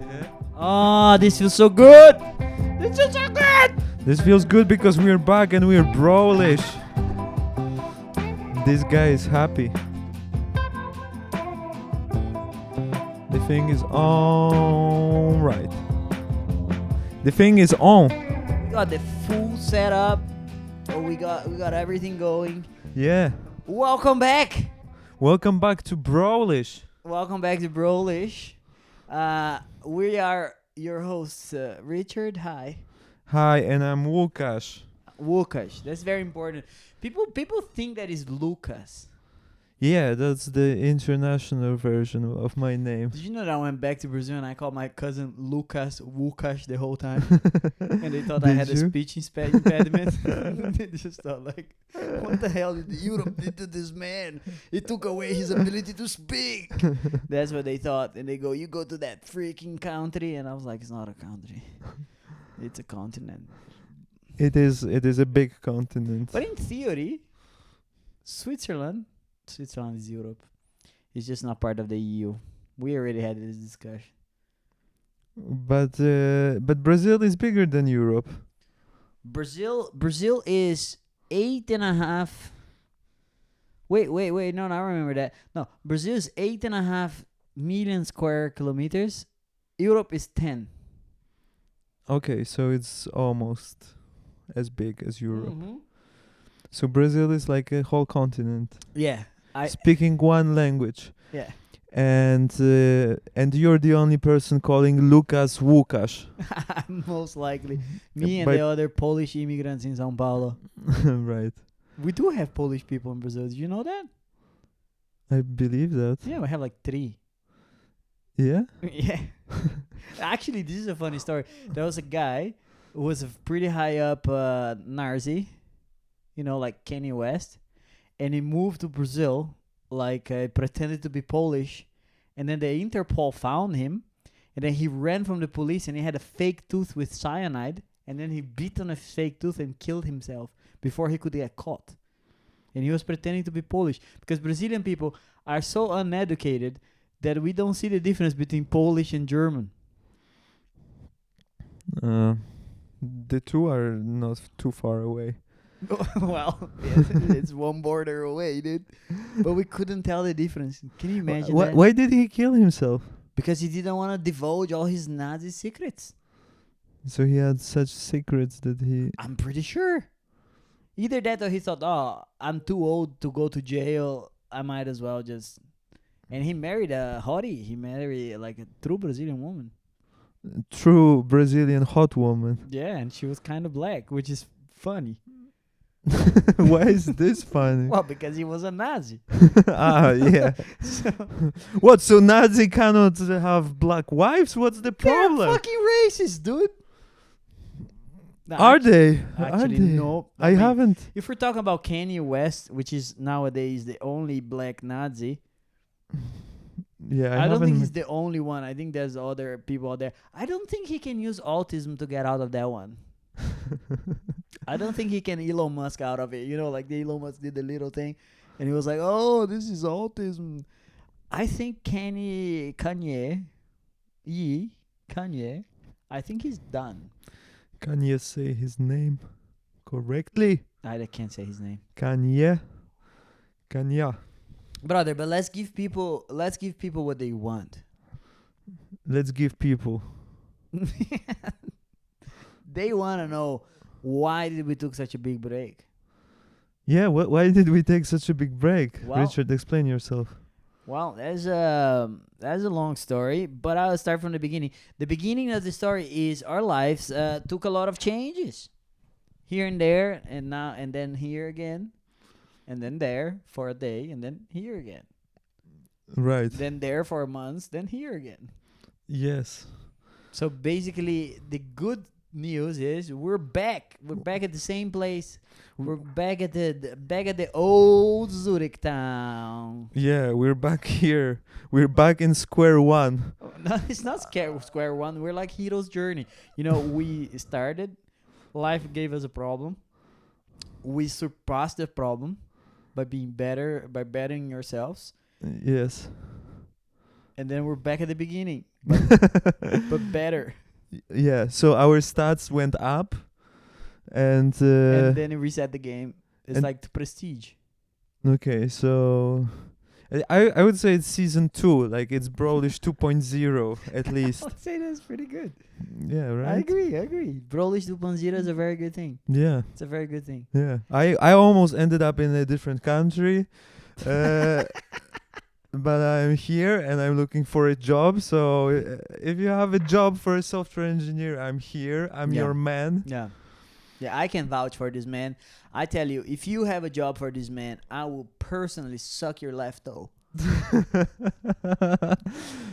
Yeah. Oh, this feels so good. This feels so good. This feels good because we're back and we're Brolish. This guy is happy. The thing is on right. The thing is on. We got the full setup. Oh, we got everything going. Yeah. Welcome back. Welcome back to Brolish. Welcome back to Brolish. We are your hosts, Richard. Hi. Hi, and I'm Łukasz. Łukasz. That's very important. People think that is Lucas. Yeah, that's the international version of my name. Did you know that I went back to Brazil and I called my cousin Lucas Łukasz the whole time? And they thought I Did had a you? speech impediment. They just thought like, what the hell did Europe did to this man? It took away his ability to speak. That's what they thought. And they go, you go to that freaking country. And I was like, it's not a country. It's a continent. It is a big continent. But in theory, Switzerland is Europe. It's just not part of the EU. We already had this discussion. But Brazil is bigger than Europe. Brazil is 8.5. Wait. No, I remember that. No, Brazil is 8.5 million square kilometers. Europe is 10. Okay, so it's almost as big as Europe. Mm-hmm. So Brazil is like a whole continent, Yeah, speaking one language. yeah. And you're the only person calling Lucas Łukasz. Most likely, me and By- the other Polish immigrants in São Paulo. Right. We do have Polish people in Brazil. Did you know that? I believe that. Yeah, we have like 3. Yeah? Yeah. Actually, this is a funny story. There was a guy who was a pretty high up Nazi, like Kanye West, and he moved to Brazil, pretended to be Polish, and then the Interpol found him, and then he ran from the police, and he had a fake tooth with cyanide, and then he bit on a fake tooth and killed himself before he could get caught. And he was pretending to be Polish, because Brazilian people are so uneducated that we don't see the difference between Polish and German. The two are not too far away. Well, it's one border away, dude. But we couldn't tell the difference. Can you imagine that? Why did he kill himself? Because he didn't want to divulge all his Nazi secrets. So he had such secrets that he... I'm pretty sure. Either that or he thought, oh, I'm too old to go to jail. I might as well just... And he married a hottie. He married like a true Brazilian woman. True Brazilian hot woman. Yeah, and she was kind of black, which is funny. Why is this funny? Well, because he was a Nazi. Yeah. So What, so Nazi cannot have black wives? What's the they're problem? fucking racist, dude. No, Are they? Actually, Are they? no. I mean, haven't. If we're talking about Kanye West, which is nowadays the only black Nazi, Yeah, I don't think haven't. he's the only one. I think there's other people out there. I don't think he can use autism to get out of that one. I don't think he can Elon Musk out of it. Like the Elon Musk did the little thing, and he was like, "Oh, this is autism." I think Kanye, I think he's done. Can you say his name correctly? I can't say his name. Kanye. Brother, but let's give people what they want. Let's give people. They want to know, why did we took such a big break? Yeah, why did we take such a big break? Well- Richard, explain yourself. Well, that's a long story, but I'll start from the beginning. The beginning of the story is our lives took a lot of changes, here and there, and then here again, and then there for a day, and then here again, Right. then there for months, then here again. Yes. So basically, the good news is we're back. We're back at the same place. We're back at the old Zurich town. Yeah, we're back here. We're back in square one. No, it's not square one. We're like hero's journey. We started. Life gave us a problem. We surpassed the problem by being better, by bettering yourselves. Yes. and then we're back at the beginning, but better. Yeah, so our stats went up, and And then you reset the game. It's and- like the prestige. okay, so I would say it's season 2, like it's Brolish 2.0 at least. I'd say that's pretty good. Yeah, right. I agree. Brolish 2.0 is a very good thing. Yeah, It's a very good thing. yeah. I almost ended up in a different country, but I'm here and I'm looking for a job. So if you have a job for a software engineer, I'm here. I'm Yeah. your man. Yeah. Yeah, I can vouch for this man. I tell you, if you have a job for this man, I will personally suck your left toe.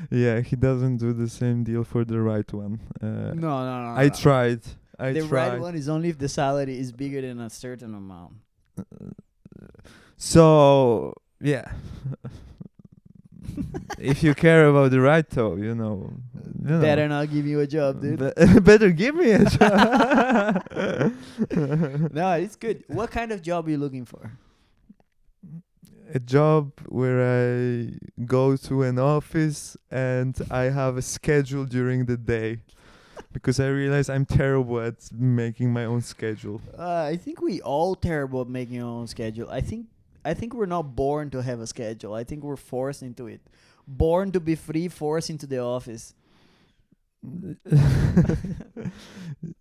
Yeah, he doesn't do the same deal for the right one. No. I tried. The tried. right one is only if the salary is bigger than a certain amount. So yeah, if you care about the right toe, you know. Better not give you a job, dude. Better give me a job. No, it's good. What kind of job are you looking for? A job where I go to an office and I have a schedule during the day, because I realize I'm terrible at making my own schedule. I think we all terrible at making our own schedule. I think we're not born to have a schedule. I think we're forced into it. Born to be free, forced into the office.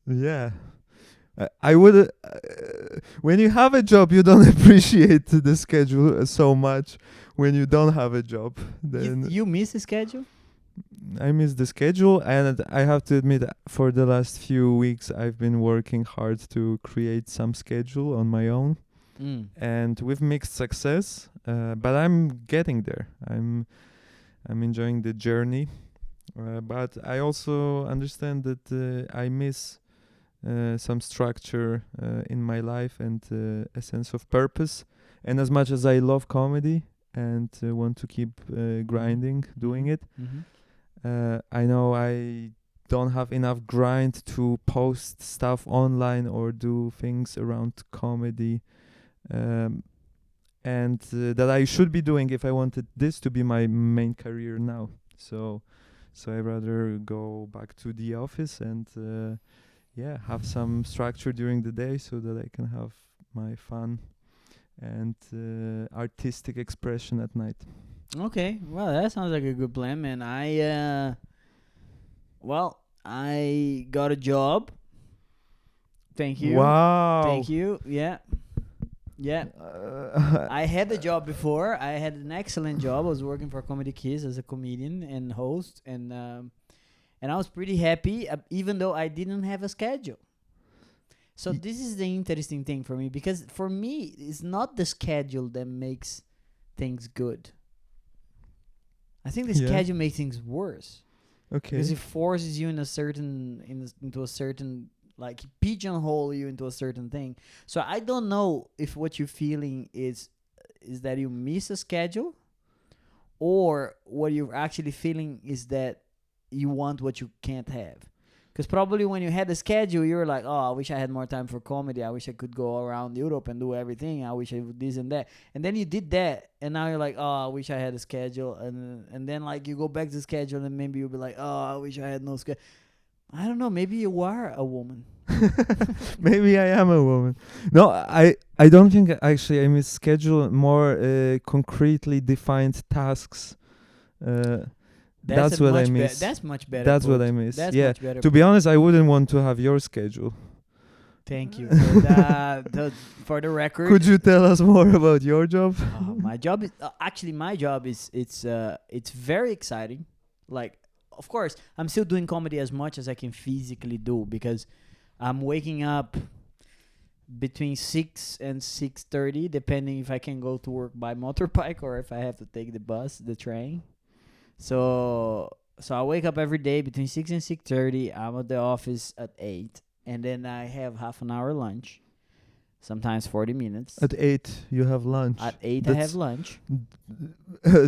Yeah. I would. When you have a job, you don't appreciate the schedule so much. When you don't have a job, then You miss the schedule? I miss the schedule, and I have to admit, for the last few weeks, I've been working hard to create some schedule on my own, and with mixed success. But I'm getting there. I'm enjoying the journey, but I also understand that I miss some structure in my life and a sense of purpose. And as much as I love comedy and want to keep grinding, doing it, I know I don't have enough grind to post stuff online or do things around comedy, and that I should be doing if I wanted this to be my main career now. So I rather go back to the office and have some structure during the day so that I can have my fun and artistic expression at night. Okay, well, that sounds like a good plan, man. I got a job. Thank you. Wow. Thank you. Yeah. I had a job before. I had an excellent job. I was working for Comedy Kids as a comedian and host, and I was pretty happy, even though I didn't have a schedule. So this is the interesting thing for me, because for me, it's not the schedule that makes things good. I think the schedule makes things worse. Okay. Because it forces you into a certain, like, pigeonhole you into a certain thing. So I don't know if what you're feeling is that you miss a schedule, or what you're actually feeling is that you want what you can't have. Because probably when you had the schedule, you were like, oh, I wish I had more time for comedy. I wish I could go around Europe and do everything. I wish I would this and that. And then you did that, and now you're like, oh, I wish I had a schedule. And then, like, you go back to the schedule, and maybe you'll be like, oh, I wish I had no schedule. I don't know. Maybe you are a woman. Maybe I am a woman. No, I don't think actually I miss schedule, more concretely defined tasks. That's what I miss. That's much better. That's put. what I miss. That's yeah. much better. To be honest, I wouldn't want to have your schedule. Thank you. But, for the record, Could you tell us more about your job? my job is it's very exciting. Like, of course, I'm still doing comedy as much as I can physically do, because I'm waking up between 6 and 6:30, depending if I can go to work by motorbike or if I have to take the train. So I wake up every day between 6 and 6:30. I'm at the office at 8, and then I have half an hour lunch, sometimes 40 minutes. At 8, you have lunch. At 8, I have lunch.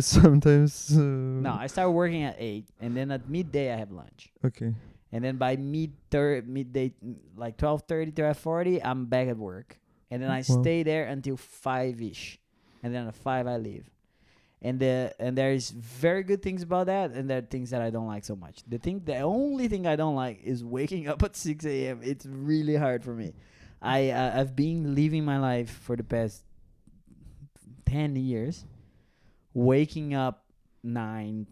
Sometimes. No, I start working at 8, and then at midday I have lunch. Okay. And then by midday, like 12:30, 12:40, I'm back at work. And then I stay there until 5-ish. And then at 5, I leave. And there is very good things about that, and there are things that I don't like so much. The only thing I don't like is waking up at 6 a.m. It's really hard for me. I've been living my life for the past 10 years, waking up 9,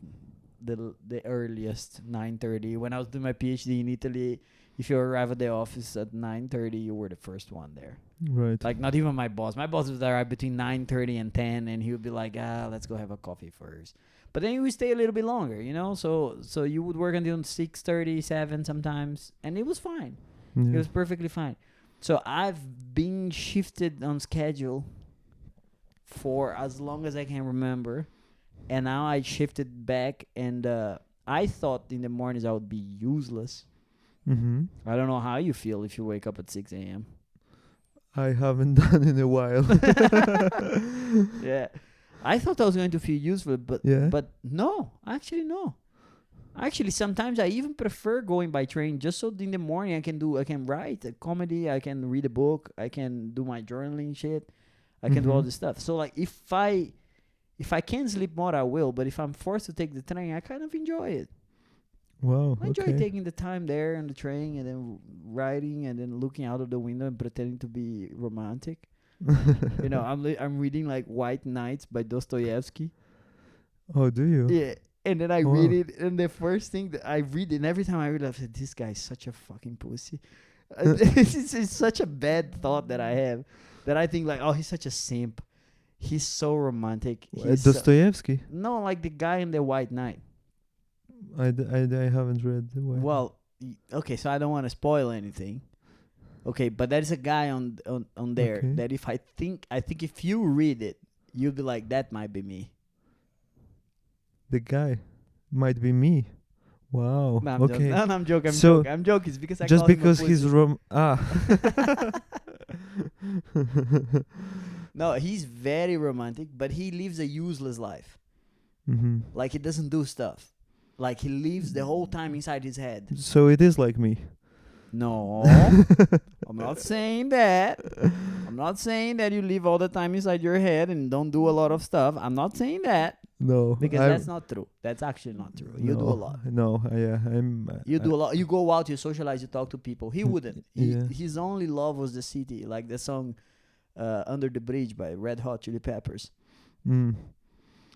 the earliest 9:30. When I was doing my PhD in Italy, if you arrive at the office at 9:30, you were the first one there. Right. Like, not even my boss. My boss would arrive between 9:30 and 10, and he would be like, let's go have a coffee first. But then he would stay a little bit longer, you know? So you would work until 6:30, 7 sometimes, and it was fine. Yeah. It was perfectly fine. So I've been shifted on schedule for as long as I can remember. And now I shifted back, and I thought in the mornings I would be useless. Mm-hmm. I don't know how you feel if you wake up at 6 a.m. I haven't done in a while. Yeah. I thought I was going to feel useful, but Yeah. but no. Actually, no. Actually, sometimes I even prefer going by train just so in the morning I can write a comedy, I can read a book, I can do my journaling shit, I can do all Mhm. this stuff. So like if I can sleep more, I will. But if I'm forced to take the train, I kind of enjoy it. Wow. I enjoy Okay. taking the time there on the train and then writing and then looking out of the window and pretending to be romantic. You know, I'm reading like White Nights by Dostoevsky. Oh, do you? Yeah. And then I Wow. read it, and the first thing that I read, and every time I read it, I said, this guy is such a fucking pussy. It's such a bad thought that I have, that I think like, oh, he's such a simp. He's so romantic. He's Dostoevsky. no, like the guy in the White Knight. I haven't read the White. Well, okay, so I don't want to spoil anything. Okay, but there's a guy on there Okay. that if I think if you read it, you'll be like, that might be me. The guy might be me. Wow. No, I'm Okay. joking. No, I'm joking. So, I'm joking. It's because I just call him a because he's pussy. No, he's very romantic, but he lives a useless life. Mm-hmm. Like, he doesn't do stuff. Like, he lives the whole time inside his head. So it is like me. No, I'm not saying that. I'm not saying that you live all the time inside your head and don't do a lot of stuff. I'm not saying that, No, because that's not true. That's actually not true. You do a lot. No, yeah, I'm. You do a lot. You go out, you socialize, you talk to people. He wouldn't. Yeah. His only love was the city, like the song "Under the Bridge" by Red Hot Chili Peppers. Mm.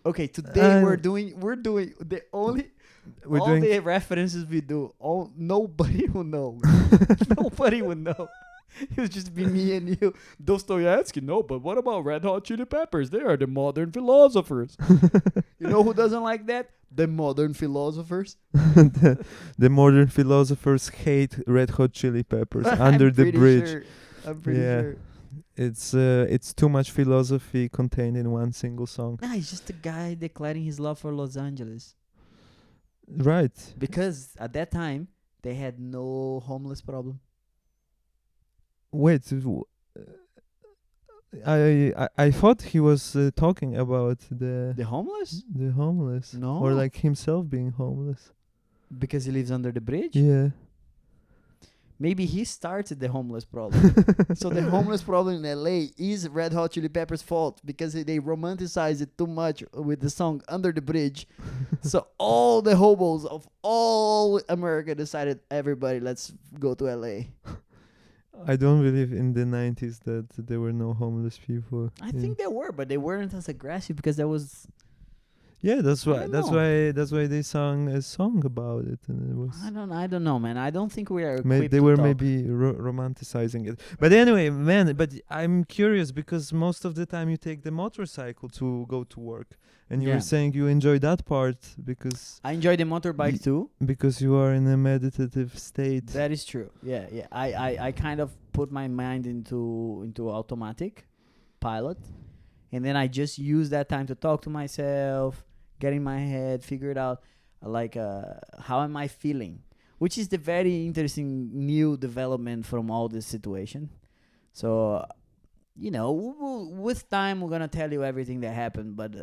Okay, today we're Uh, doing the only We're all doing. the references we do. Nobody will know. Nobody will know. It was just be me and you. Dostoevsky, no, but what about Red Hot Chili Peppers? They are the modern philosophers. You know who doesn't like that? The modern philosophers. the modern philosophers hate Red Hot Chili Peppers. Under I'm the pretty bridge. Sure. I'm pretty Yeah. sure. It's too much philosophy contained in one single song. Nah, he's just a guy declaring his love for Los Angeles. Right. Because at that time, they had no homeless problem. Wait. I thought he was talking about The homeless? the homeless. No. Or like himself being homeless. Because he lives under the bridge? Yeah. Maybe he started the homeless problem. So the homeless problem in LA is Red Hot Chili Peppers' fault because they romanticize it too much with the song Under the Bridge. So all the hobos of all America decided, everybody, let's go to LA. I don't believe in the 90s that there were no homeless people. I think there were, but they weren't as aggressive because there was... Yeah, that's I why. don't That's know. why. That's why they sung a song about it, and it was. I don't know, man. I don't think we are They equipped to were talk. maybe romanticizing it. But anyway, man. But I'm curious because most of the time you take the motorcycle to go to work, and you Yeah. were saying you enjoy that part because I enjoy the motorbike too. you are in a meditative state. That is true. Yeah, yeah. I kind of put my mind into automatic pilot, and then I just use that time to talk to myself, get in my head, figure it out, like how am I feeling, which is the very interesting new development from all this situation. So, you know, with time we're gonna tell you everything that happened, but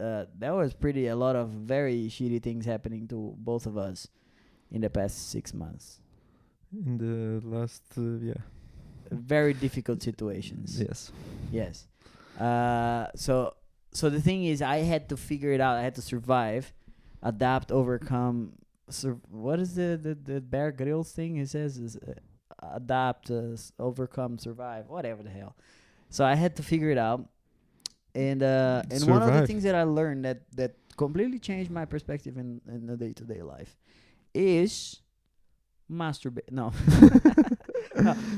there was a lot of very shitty things happening to both of us in the past 6 months. In the last, Very difficult situations. yes. Yes. So so the thing is, I had to figure it out. I had to survive, adapt, overcome. What is the Bear Grylls thing? He says is adapt, overcome, survive, whatever the hell. So I had to figure it out, and one of the Survive. things that I learned that completely changed my perspective in the day-to-day life is masturbate. No.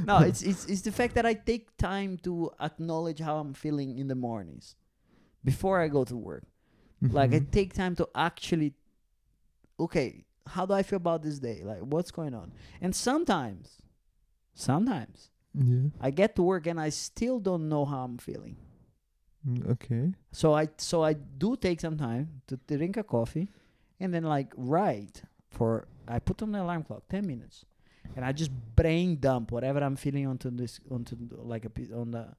no, it's the fact that I take time to acknowledge how I'm feeling in the mornings before I go to work. Like, I Mhm. take time to actually, okay, how do I feel about this day? Like, what's going on? And sometimes Yeah. I get to work and I still don't know how I'm feeling. Okay. So I do take some time to drink a coffee, and then like write for. I put on the alarm clock 10 minutes, and I just brain dump whatever I'm feeling onto like on the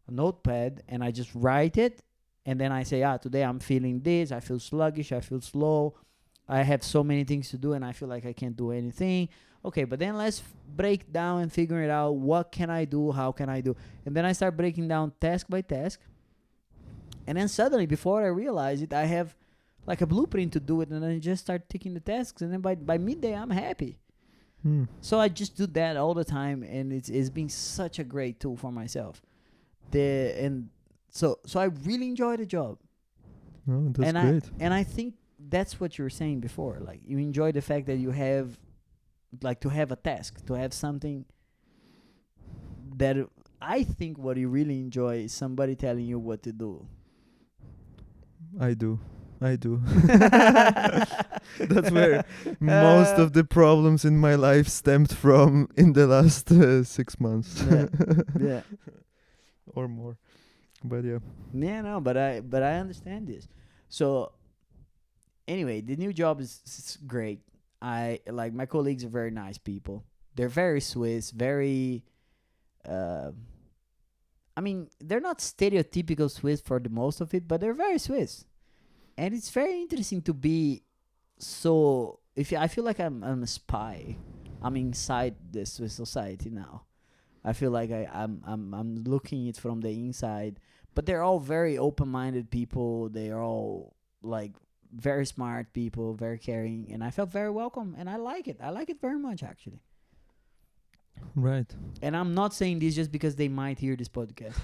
a notepad, and I just write it, and then I say, today I'm feeling this. I feel sluggish. I feel slow. I have so many things to do, and I feel like I can't do anything. Okay, but then let's break down and figure it out. What can I do? How can I do? And then I start breaking down task by task. And then suddenly, before I realize it, I have like a blueprint to do it, and then I just start ticking the tasks. And then by midday, I'm happy. Hmm. So I just do that all the time, and it's been such a great tool for myself. So I really enjoy the job, Oh, that's and great. I think that's what you were saying before. Like, you enjoy the fact that you have, like, to have a task, to have something that I think what you really enjoy is somebody telling you what to do. I do. That's where most of the problems in my life stemmed from in the last 6 months. Yeah. Or more. But yeah. Yeah, no, but I understand this. So anyway, the new job is great. I like, my colleagues are very nice people. They're very Swiss, very I mean, they're not stereotypical Swiss for the most of it, but they're very Swiss. And it's very interesting to be so, I feel like I'm a spy. I'm inside the Swiss society now. I feel like I'm looking it from the inside, but they're all very open-minded people. They're all like very smart people, very caring, and I felt very welcome, and I like it. I like it very much, actually. Right. And I'm not saying this just because they might hear this podcast,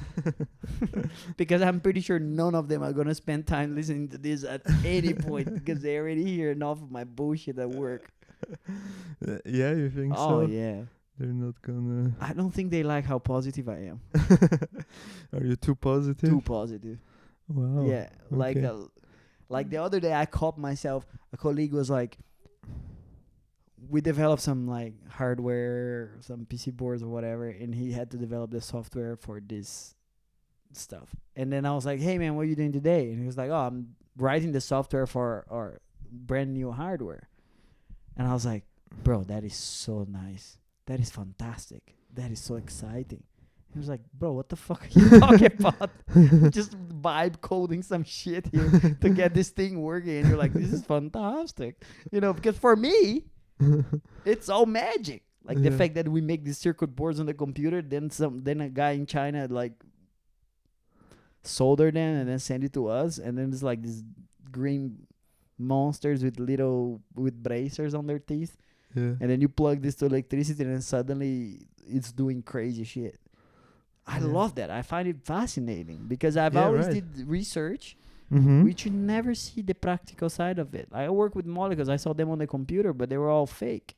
because I'm pretty sure none of them are gonna spend time listening to this at any point, because they already hear enough of my bullshit at work. Yeah, you think Oh so? yeah. They're not gonna. I don't think they like how positive I am. Are you too positive? Too positive. Wow. Yeah, like Okay. like the other day I caught myself. A colleague was like, we developed some like hardware, some PC boards or whatever, and he had to develop the software for this stuff. And then I was like, "Hey man, what are you doing today?" And he was like, "Oh, I'm writing the software for our brand new hardware." And I was like, "Bro, that is so nice. That is fantastic. That is so exciting." He was like, "Bro, what the fuck are you talking about? Just vibe coding some shit here to get this thing working." And you're like, "This is fantastic." Because for me, it's all magic. Like the Yeah. fact that we make these circuit boards on the computer, then a guy in China like solder them and then send it to us, and then it's like these green monsters with bracers on their teeth, Yeah. and then you plug this to electricity, and then suddenly it's doing crazy shit. I Yeah. love that. I find it fascinating because I've Yeah, always right. did research, Mm-hmm. which you never see the practical side of it. I work with molecules. I saw them on the computer, but they were all fake.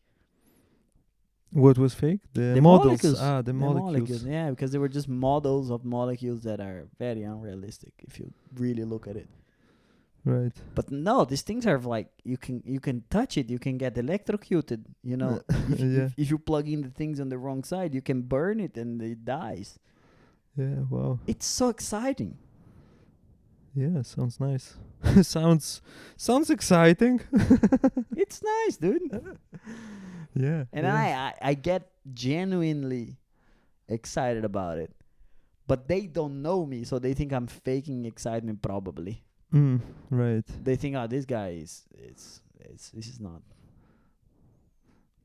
What was fake? The The models. molecules. The molecules. Yeah, because they were just models of molecules that are very unrealistic if you really look at it. Right. But no, these things are like, you can touch it, you can get electrocuted. Yeah. If you plug in the things on the wrong side, you can burn it and it dies. Yeah. Wow. It's so exciting. Yeah. Sounds nice. sounds exciting. It's nice, dude. Yeah. And yeah. I get genuinely excited about it. But they don't know me, so they think I'm faking excitement probably. Right. They think, this guy this is not.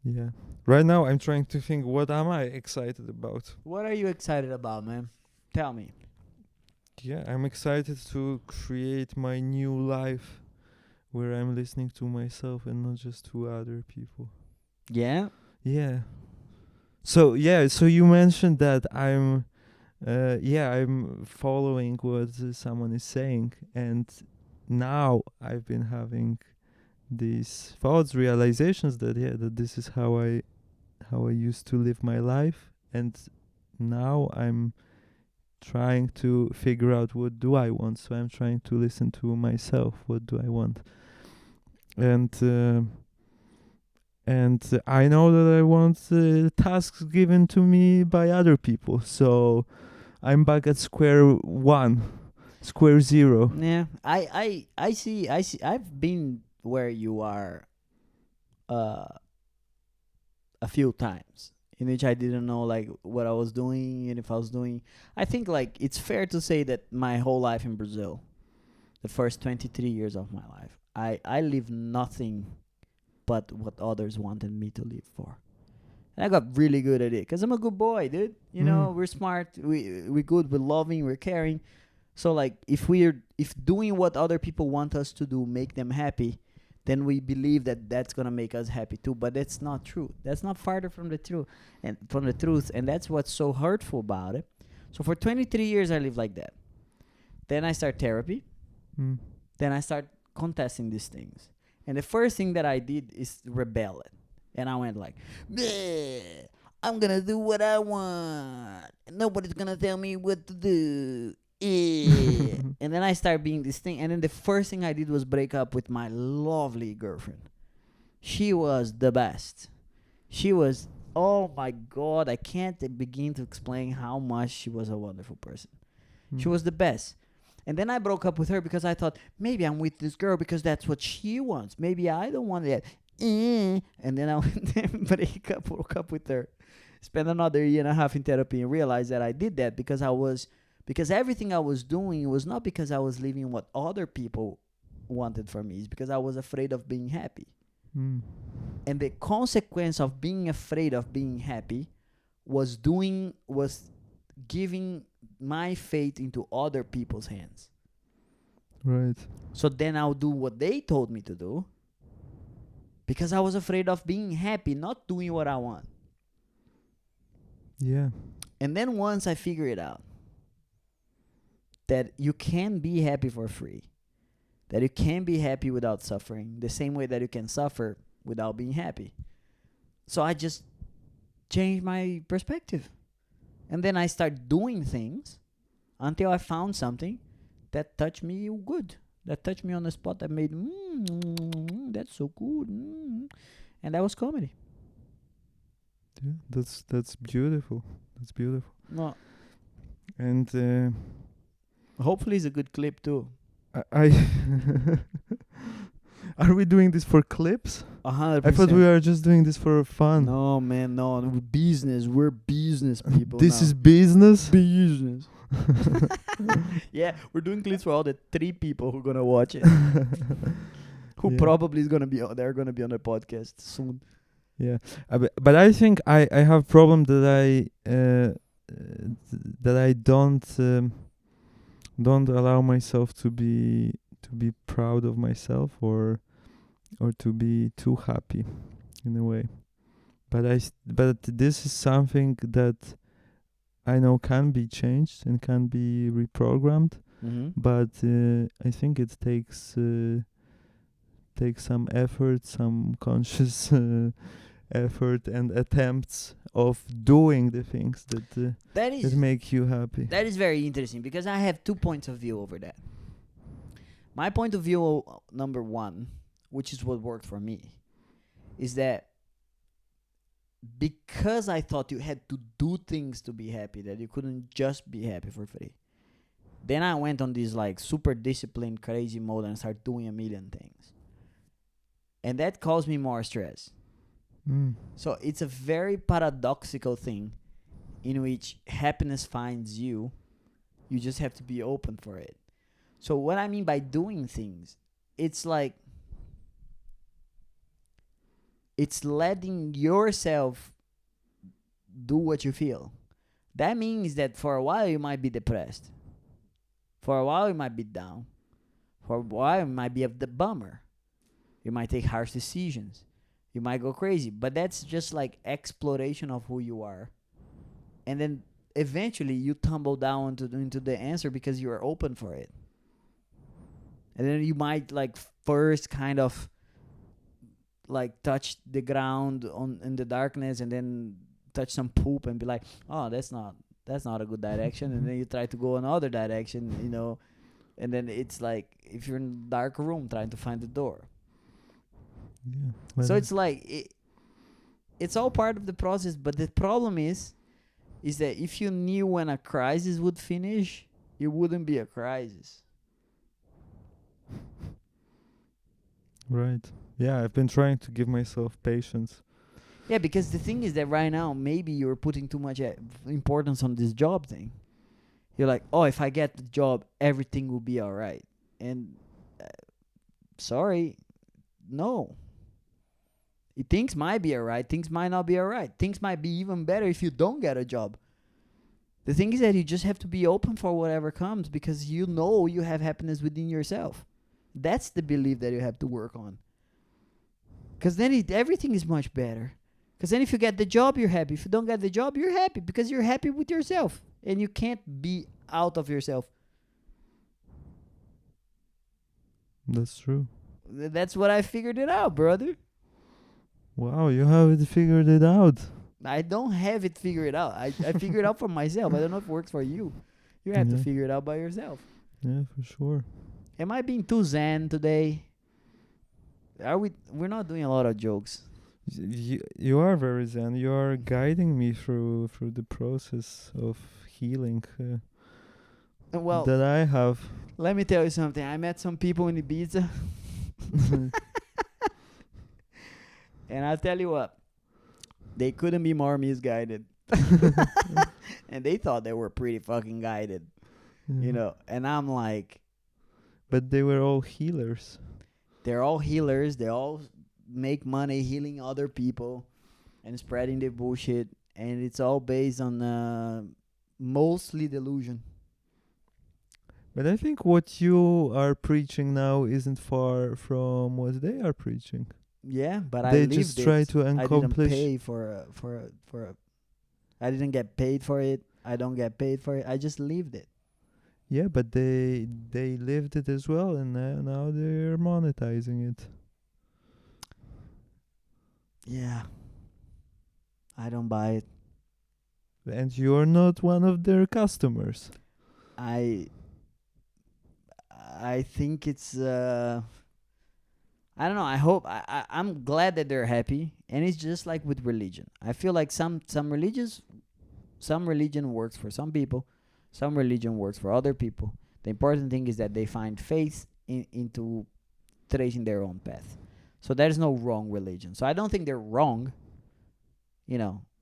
Yeah. Right now, I'm trying to think, what am I excited about? What are you excited about, man? Tell me. Yeah, I'm excited to create my new life where I'm listening to myself and not just to other people. Yeah. Yeah. So yeah, so you mentioned that I'm following what someone is saying, and now I've been having these thoughts, realizations that that this is how I used to live my life, and now I'm trying to figure out what do I want. So I'm trying to listen to myself. What do I want? And I know that I want tasks given to me by other people. So I'm back at square one, square zero. Yeah. I see. I've been where you are uh a few times in which I didn't know like what I was doing and if I was doing. I think like it's fair to say that my whole life in Brazil, the first 23 years of my life, I lived nothing but what others wanted me to live for. And I got really good at it because I'm a good boy, dude. You know, we're smart, we're good, we're loving, we're caring. So like if doing what other people want us to do make them happy, then we believe that that's gonna make us happy too. But that's not true. That's not farther from the truth, and that's what's so hurtful about it. So for 23 years I lived like that. Then I start therapy. Mm. Then I start contesting these things. And the first thing that I did is rebel it. And I went like, "Bleh, I'm gonna do what I want. Nobody's gonna tell me what to do." And then I started being this thing. And then the first thing I did was break up with my lovely girlfriend. She was the best. She was, oh my God, I can't begin to explain how much she was a wonderful person. Mm. She was the best. And then I broke up with her because I thought, maybe I'm with this girl because that's what she wants. Maybe I don't want that. And then I went and broke up with her. Spent another year and a half in therapy and realized that I did that because everything I was doing was not because I was living what other people wanted for me. It's because I was afraid of being happy. Mm. And the consequence of being afraid of being happy was giving my fate into other people's hands. Right. So then I'll do what they told me to do because I was afraid of being happy, not doing what I want. Yeah. And then once I figure it out, that you can be happy for free, that you can be happy without suffering, the same way that you can suffer without being happy. So I just changed my perspective. And then I start doing things until I found something that touched me good, that touched me on the spot, that made, that's so good. And that was comedy. Yeah, that's beautiful. That's beautiful. No, And hopefully it's a good clip too. I are we doing this for clips? 100%. I thought we were just doing this for fun. No, man, no. We're business people. This now. is business. Business. Yeah, we're doing clips for all the 3 people who are gonna watch it. Who probably is gonna be they're gonna be on the podcast soon. Yeah, but I think I have problem that I don't allow myself to be proud of myself or to be too happy in a way. But this is something that I know can be changed and can be reprogrammed. Mm-hmm. But I think it takes some effort, some conscious effort and attempts of doing the things that make you happy. That is very interesting because I have 2 points of view over that. My point of view, number 1, which is what worked for me, is that because I thought you had to do things to be happy, that you couldn't just be happy for free. Then I went on this like super disciplined, crazy mode and started doing a million things. And that caused me more stress. So it's a very paradoxical thing in which happiness finds you. You just have to be open for it. So what I mean by doing things, it's like it's letting yourself do what you feel. That means that for a while you might be depressed. For a while, you might be down. For a while, you might be the bummer. You might take harsh decisions. You might go crazy. But that's just like exploration of who you are. And then eventually, you tumble down into the answer because you are open for it. And then you might like first kind of like touch the ground in the darkness, and then touch some poop and be like, oh, that's not a good direction. And then you try to go another direction, and then it's like if you're in a dark room trying to find the door. Yeah. So it's like it's all part of the process. But the problem is that if you knew when a crisis would finish, it wouldn't be a crisis. Right. Yeah, I've been trying to give myself patience. Yeah, because the thing is that right now, maybe you're putting too much importance on this job thing. You're like, oh, if I get the job, everything will be all right. And sorry, no. Things might be all right. Things might not be all right. Things might be even better if you don't get a job. The thing is that you just have to be open for whatever comes, because you know you have happiness within yourself. That's the belief that you have to work on. Because then everything is much better. Because then if you get the job, you're happy. If you don't get the job, you're happy because you're happy with yourself. And you can't be out of yourself. That's true. That's what I figured it out, brother. Wow, you have it figured it out. I don't have it figured out. I figured it out for myself. I don't know if it works for you. You have to figure it out by yourself. Yeah, for sure. Am I being too zen today? We're not doing a lot of jokes. You are very zen. You are guiding me through the process of healing Well, that I have. Let me tell you something. I met some people in Ibiza. And I'll tell you what. They couldn't be more misguided. And they thought they were pretty fucking guided. And I'm like... But they were all healers. They're all healers. They all make money healing other people and spreading the bullshit. And it's all based on mostly delusion. But I think what you are preaching now isn't far from what they are preaching. Yeah, but they I lived just it. try to accomplish. I didn't pay I didn't get paid for it. I don't get paid for it. I just lived it. Yeah, but they lived it as well, and now they're monetizing it. Yeah. I don't buy it. And you're not one of their customers. I think it's I don't know. I hope I'm glad that they're happy, and it's just like with religion. I feel like some religion works for some people, some religion works for other people. The important thing is that they find faith into tracing their own path. So there's no wrong religion. So I don't think they're wrong.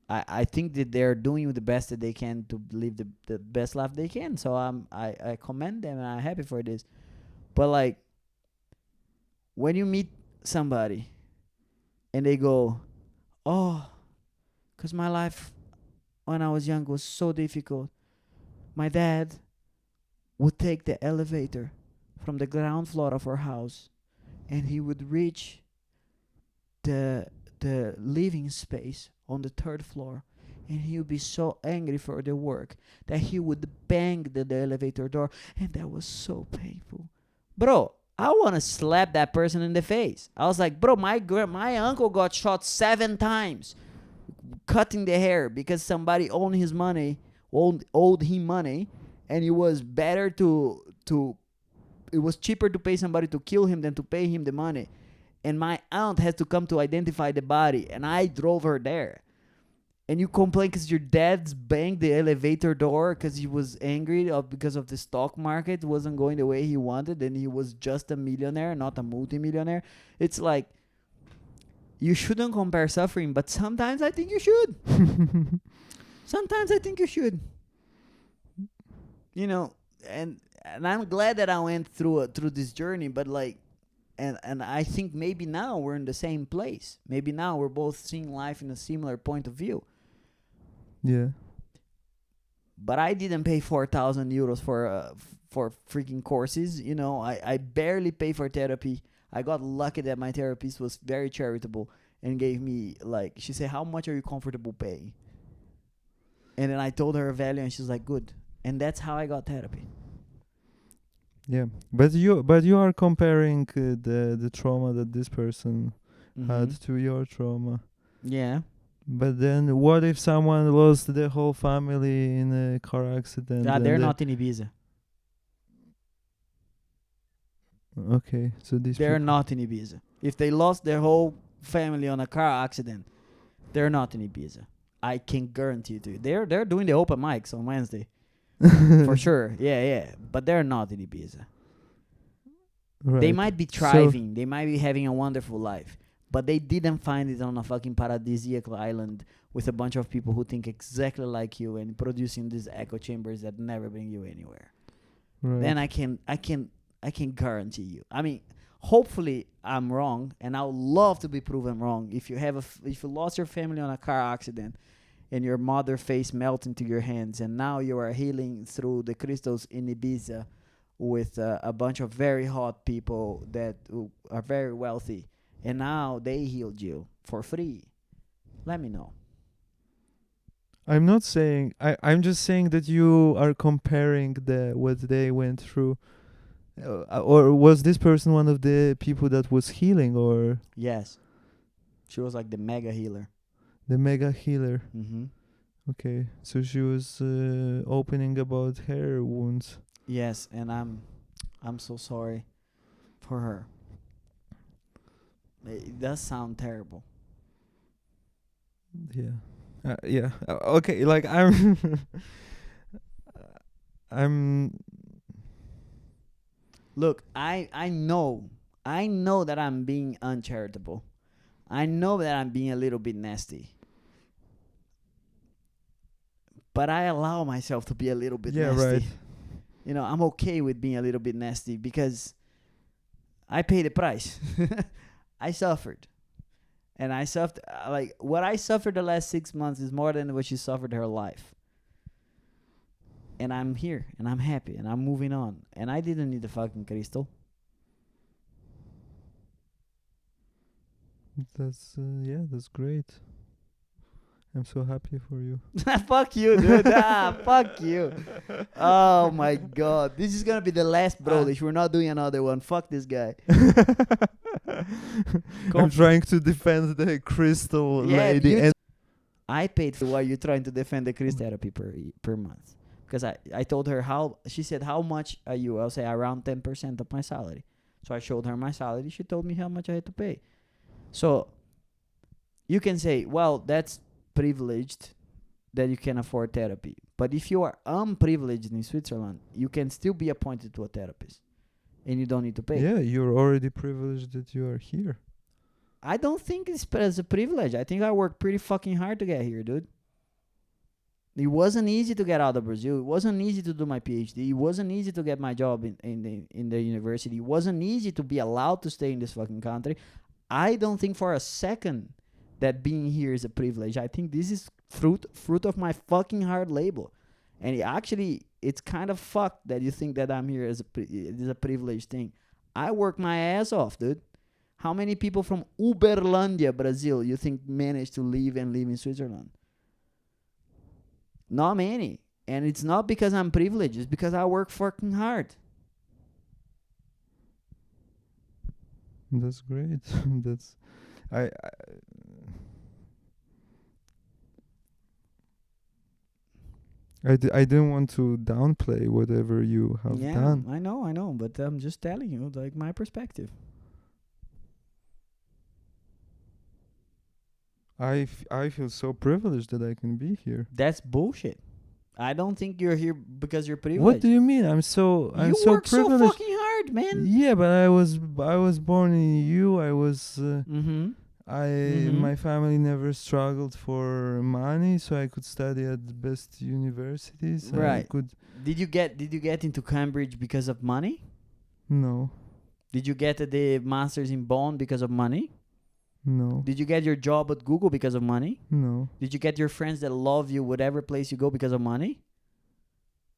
I think that they're doing the best that they can to live the best life they can. So I commend them, and I'm happy for this. But like, when you meet somebody and they go, oh, because my life when I was young was so difficult. My dad would take the elevator from the ground floor of our house, and he would reach the living space on the third floor, and he would be so angry for the work that he would bang the elevator door, and that was so painful. Bro, I want to slap that person in the face. I was like, bro, my uncle got shot 7 times cutting the hair because somebody owed him money, and it was better it was cheaper to pay somebody to kill him than to pay him the money. And my aunt has to come to identify the body, and I drove her there. And you complain because your dad's banged the elevator door because he was angry because of the stock market wasn't going the way he wanted, and he was just a millionaire, not a multimillionaire. It's like, you shouldn't compare suffering, but sometimes I think you should. Sometimes I think you should. And I'm glad that I went through this journey, but like, and I think maybe now we're in the same place. Maybe now we're both seeing life in a similar point of view. Yeah. But I didn't pay 4,000 euros for freaking courses. You know, I barely pay for therapy. I got lucky that my therapist was very charitable and gave me, like, she said, how much are you comfortable paying? And then I told her a value, and she's like, good. And that's how I got therapy. Yeah, but you are comparing the trauma that this person had to your trauma. Yeah. But then, what if someone lost their whole family in a car accident? They're not in Ibiza. Okay, so They're not in Ibiza. If they lost their whole family on a car accident, they're not in Ibiza. I can guarantee to you. They're doing the open mics on Wednesday. For sure. Yeah. But they're not in Ibiza. Right. They might be thriving. They might be having a wonderful life. But they didn't find it on a fucking paradisiac island with a bunch of people who think exactly like you and producing these echo chambers that never bring you anywhere. Right. Then I can guarantee you. I mean, hopefully I'm wrong, and I would love to be proven wrong. If you if you lost your family on a car accident, and your mother face melt into your hands, and now you are healing through the crystals in Ibiza with a bunch of very hot people that are very wealthy, and now they healed you for free, let me know. I'm not saying. I'm just saying that you are comparing what they went through. Or was this person one of the people that was healing, or Yes. She was like the mega healer. the mega healer? Mm-hmm. Okay, so she was opening about her wounds. Yes, and I'm so sorry for her. It does sound terrible. Yeah. Okay, like I'm I'm Look, I know that I'm being uncharitable. I know that I'm being a little bit nasty. But I allow myself to be a little bit nasty. right. You know, I'm okay with being a little bit nasty because I paid the price. I suffered. And I suffered, like, what I suffered the last 6 months is more than what she suffered her life. And I'm here, and I'm happy, and I'm moving on. And I didn't need the fucking crystal. That's great. I'm so happy for you. Fuck you, dude. Fuck you. Oh, my God. This is going to be the last Brolish. We're not doing another one. Fuck this guy. I'm trying to defend the crystal lady. And I paid for what you're trying to defend the crystal therapy per month. Because I told her she said, how much are you? I'll say around 10% of my salary. So I showed her my salary. She told me how much I had to pay. So you can say, well, that's privileged that you can afford therapy. But if you are unprivileged in Switzerland, you can still be appointed to a therapist. And you don't need to pay. Yeah, you're already privileged that you are here. I don't think it's as a privilege. I think I worked pretty fucking hard to get here, dude. It wasn't easy to get out of Brazil. It wasn't easy to do my PhD. It wasn't easy to get my job in the university. It wasn't easy to be allowed to stay in this fucking country. I don't think for a second that being here is a privilege. I think this is fruit of my fucking hard labor. And it's kind of fucked that you think that I'm here as it is a privileged thing. I work my ass off, dude. How many people from Uberlândia, Brazil, you think managed to live in Switzerland? Not many. And it's not because I'm privileged. It's because I work fucking hard. That's great. I didn't want to downplay whatever you have done. I know, but I'm just telling you, like, my perspective. I feel so privileged that I can be here. That's bullshit. I don't think you're here because you're privileged. What do you mean? I'm so privileged. You work so fucking hard, man. Yeah, but I was born in EU. I was my family never struggled for money, so I could study at the best universities. Right. Did you get into Cambridge because of money? No. Did you get the masters in Bonn because of money? No. Did you get your job at Google because of money? No. Did you get your friends that love you whatever place you go because of money?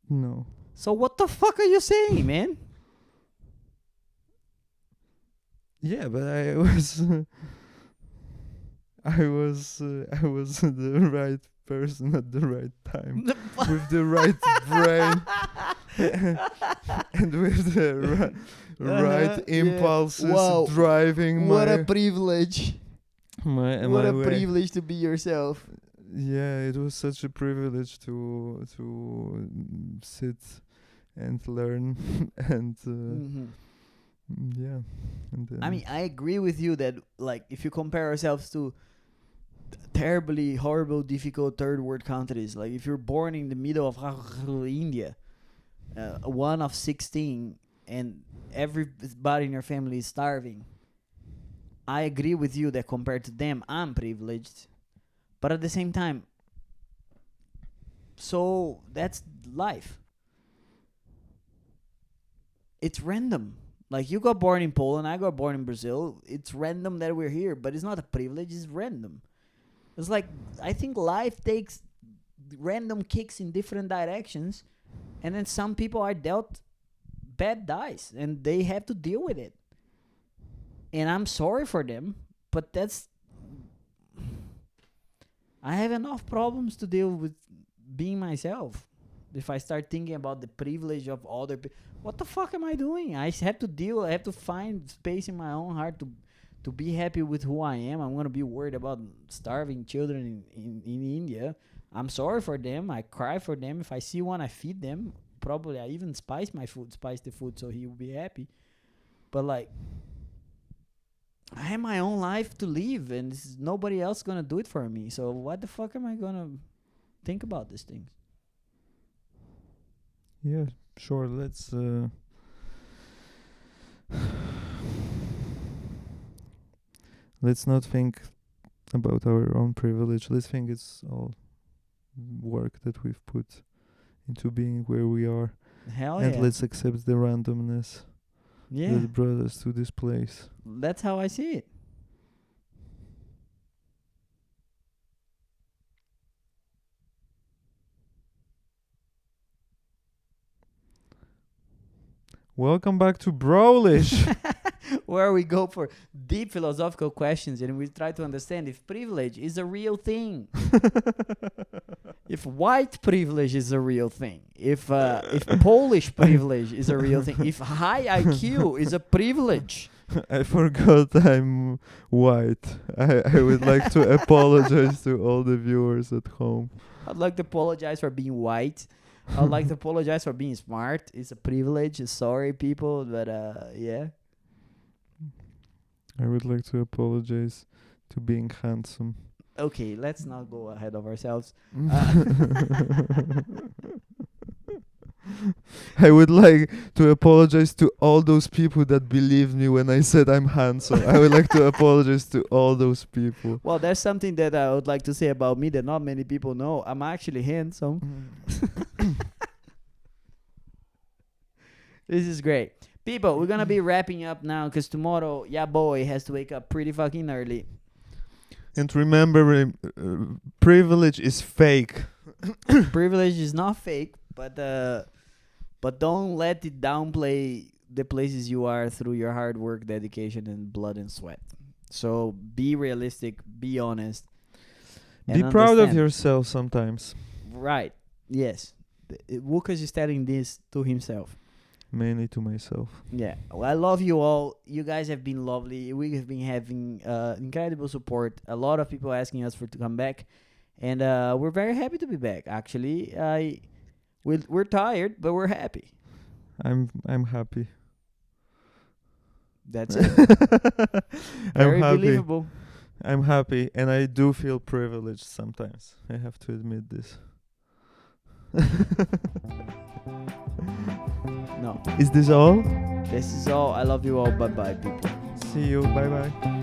No. So what the fuck are you saying, man? Yeah, but I was I was the right person at the right time with the right brain and with the right impulses driving what my a privilege. my What my a way. privilege to be yourself. Yeah, it was such a privilege to sit and learn and yeah. And then I mean, I agree with you that, like, if you compare ourselves to terribly horrible, difficult third world countries, like if you're born in the middle of India, one of 16, and everybody in your family is starving, I agree with you that compared to them, I'm privileged. But at the same time, so that's life. It's random. Like, you got born in Poland, I got born in Brazil. It's random that we're here, but it's not a privilege, it's random. It's like, I think life takes random kicks in different directions, and then some people are dealt bad dice, and they have to deal with it. And I'm sorry for them, but I have enough problems to deal with being myself. If I start thinking about the privilege of other people, what the fuck am I doing? I have to find space in my own heart to be happy with who I am. I'm going to be worried about starving children in India. I'm sorry for them. I cry for them. If I see one, I feed them. Probably I even spice the food so he will be happy. But like, I have my own life to live, and nobody else going to do it for me. So what the fuck am I going to think about these things? yeah, sure. Let's not think about our own privilege. Let's think it's all work that we've put into being where we are. Hell And yeah. let's accept the randomness Yeah. that brought us to this place. That's how I see it. Welcome back to Brolish. Where we go for deep philosophical questions and we try to understand if privilege is a real thing. If white privilege is a real thing. If Polish privilege is a real thing. If high IQ is a privilege. I forgot I'm white. I would like to apologize to all the viewers at home. I'd like to apologize for being white. I'd like to apologize for being smart. It's a privilege. Sorry, people, but yeah. I would like to apologize to being handsome. Okay, let's not go ahead of ourselves. I would like to apologize to all those people that believed me when I said I'm handsome. I would like to apologize to all those people. Well, there's something that I would like to say about me that not many people know. I'm actually handsome. This is great. People, we're going to be wrapping up now because tomorrow, yeah, boy, has to wake up pretty fucking early. And remember, privilege is fake. Privilege is not fake, but don't let it downplay the places you are through your hard work, dedication, and blood and sweat. So be realistic, be honest. Be proud of yourself sometimes. Right. Yes. Łukasz is telling this to himself. Mainly to myself. Yeah. Well, I love you all. You guys have been lovely. We have been having incredible support. A lot of people asking us to come back. And we're very happy to be back, actually. We're tired, but we're happy. I'm happy. That's it. I'm happy. Believable. I'm happy, and I do feel privileged sometimes. I have to admit this. No. Is this all? This is all. I love you all. Bye-bye, people. See you. Bye-bye.